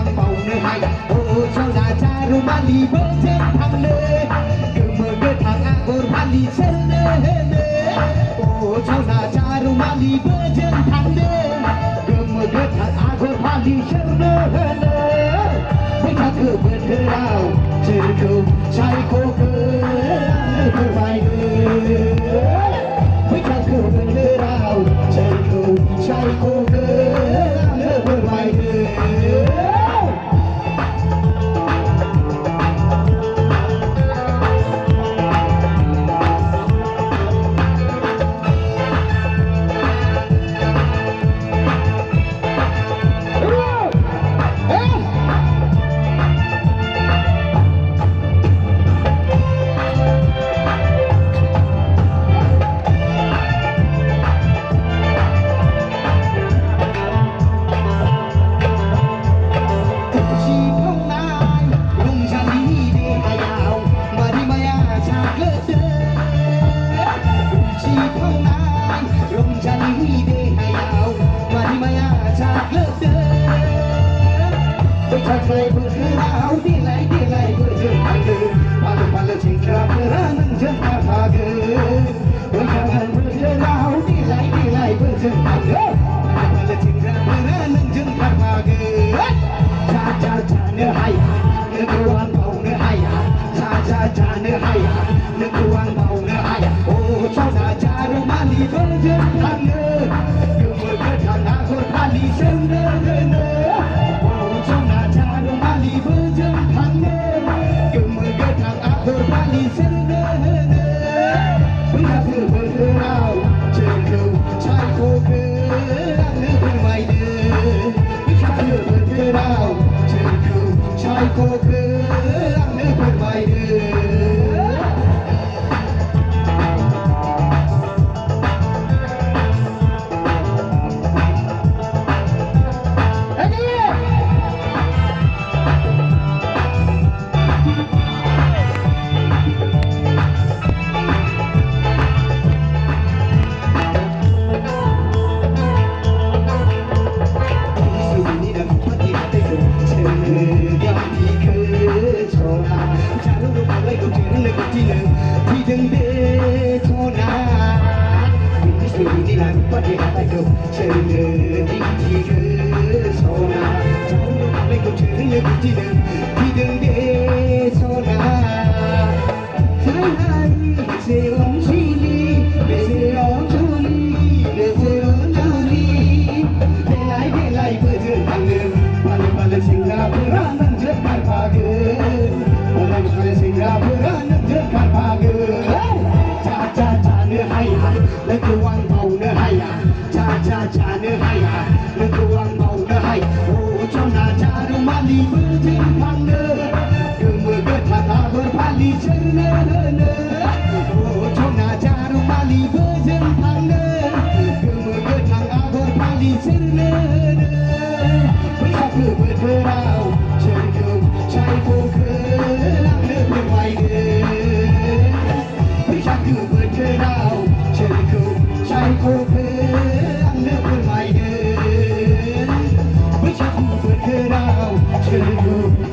quang bầu nơi hay ô cho là cha ru mali bơ trên thằng lê cứ mơ cơ thằng agor mali sen lê ô cho là cha ru mali bơ trên thằng lê cứ mơ cơ thằng agor mali sen lê với cha cứ bơ thơ đào chơi cầu trai cô cơ cơ vai với cha cứ bơ thơ đào chơi cầu trai cô cơ cơ vai Hãy subscribe cho kênh Ghiền Mì Gõ để không bỏ lỡ những Hãy subscribe cho kênh Ghiền Mì Gõ để không bỏ lỡ